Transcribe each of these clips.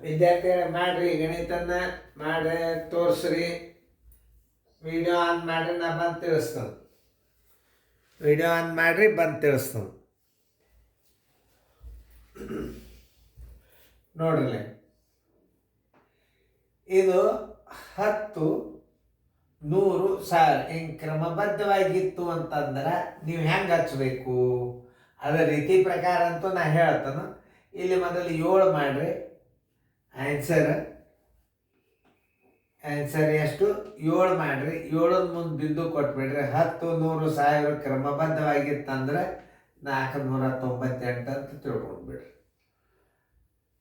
ವಿದ್ಯಾರ್ಥಿಗಳ ಮಾಡ್ರಿ ಗಣಿತನ ಮಾಡಿ ತೋರಿಸ್ರಿ. ವಿಡಿಯೋ ಆನ್ ಮಾಡ್ರಿ, ನಾ ಬಂದು ತಿಳಿಸ್ತಾನೆ. ವಿಡಿಯೋ ಆನ್ ಮಾಡ್ರಿ, ಬಂದು ತಿಳಿಸ್ತಾನೆ. ನೋಡ್ರಿ, ಇದು 10, 100, 1000 ಹಿಂಗೆ ಕ್ರಮಬದ್ಧವಾಗಿತ್ತು ಅಂತಂದ್ರೆ ನೀವು ಹೆಂಗೆ ಹಚ್ಚಬೇಕು ಅದರ ರೀತಿ ಪ್ರಕಾರ ಅಂತೂ ನಾ ಹೇಳ್ತಾನೆ. ಇಲ್ಲಿ ಮೊದಲು 7 ಮಾಡ್ರಿ. ಆನ್ಸರ್ ಎಷ್ಟು? 7 ಮಾಡ್ರಿ. 7 ಮುಂದೆ ಬಿಂದು ಕೊಟ್ಬಿಡ್ರಿ. 10, 100, 1000 ಕ್ರಮಬದ್ಧವಾಗಿತ್ತಂದ್ರೆ 498 ಅಂತ ತಿಳ್ಕೊಂಡ್ಬಿಡ್ರಿ.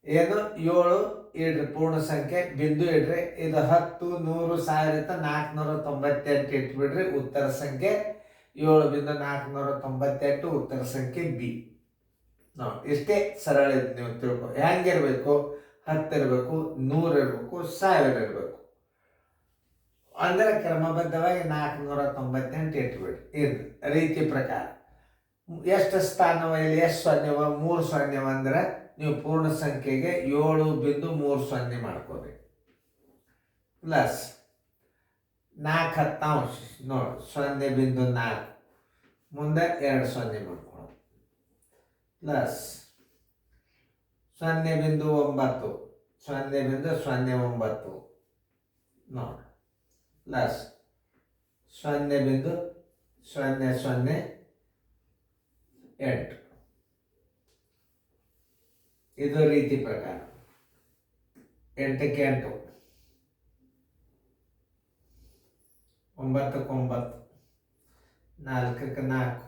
ಏನು 7 ಇಡ್ರಿ, ಪೂರ್ಣ ಸಂಖ್ಯೆ, ಬಿಂದು ಇಡ್ರಿ. ಇದು 10, 100, 1000 ಇತ್ತ 498 ಇಟ್ಬಿಡ್ರಿ. ಉತ್ತರ ಸಂಖ್ಯೆ 7.498 ಉತ್ತರ ಸಂಖ್ಯೆ ಬಿ. ನೋಡಿ, ಇಷ್ಟೇ ಸರಳ ಇದೆ. ನೀವು ತಿಳ್ಕೊ ಹೆಂಗಿರ್ಬೇಕು? 10 ಇರಬೇಕು, 100 ಇರಬೇಕು, 1000 ಇರಬೇಕು. ಅಂದರೆ ಕ್ರಮಬದ್ಧವಾಗಿ 498 ಇಟ್ಬಿಡ್ರಿ. ಇದು ರೀತಿ ಪ್ರಕಾರ. ಎಷ್ಟು ಸ್ಥಾನವ ಇಲ್ಲಿ? ಎಷ್ಟು ಸೊನ್ನೆವ? 3 ಸೊನ್ನೆವ ಅಂದ್ರೆ ನೀವು ಪೂರ್ಣ ಸಂಖ್ಯೆಗೆ 7.30 ಮಾಡ್ಕೋಬೇಕು. ಪ್ಲಸ್ 4 10 ನೋಡಿ, 0.4 ಮುಂದೆ 2 0 ಮಾಡ್ಕೊಳ್ಳೋದು. ಪ್ಲಸ್ 0.9 0.09 ನೋಡಿ. ಪ್ಲಸ್ 0.008 ಇದು ರೀತಿ ಪ್ರಕಾರ. 8ಕ್ಕೆ 8, 9ಕ್ಕೆ 9, 4ಕ್ಕೆ 4,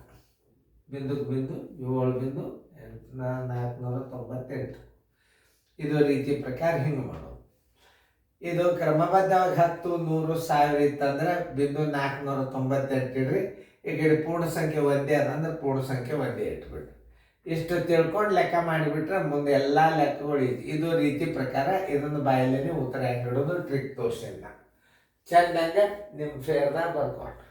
ಬಿಂದುಕ್ಕೆ ಬಿಂದು 7.498 ಇದು ರೀತಿ ಪ್ರಕಾರ ಹಿಂಗೆ ಮಾಡೋದು. ಇದು ಕ್ರಮಬದ್ಧವಾಗಿ 10, 100, 1000 ಇತ್ತಂದ್ರೆ ಬಿಂದು 498 ಇಡ್ರಿ. ಈಗ ಪೂರ್ಣ ಸಂಖ್ಯೆ ಒಂದೇ ಅದಂದ್ರೆ ಪೂರ್ಣ ಸಂಖ್ಯೆ ಒಂದೇ ಇಟ್ಬಿಡ್ರಿ. ಇಷ್ಟು ತಿಳ್ಕೊಂಡು ಲೆಕ್ಕ ಮಾಡಿಬಿಟ್ರೆ ಮುಂದೆ ಎಲ್ಲ ಲೆಕ್ಕಗಳು ಇದು ರೀತಿ ಪ್ರಕಾರ. ಇದನ್ನು ಬಾಯಲ್ಲೇ ಉತ್ತರ ಹೆಂಗೆ ಇಡೋದು ಟ್ರಿಕ್ ತೋರಿಸಿಲ್ಲ. ಚೆಂದಂಗೆ ನಿಮ್ಮ ಫೇರ್ದಾಗ ಬರ್ಕೊಂಡು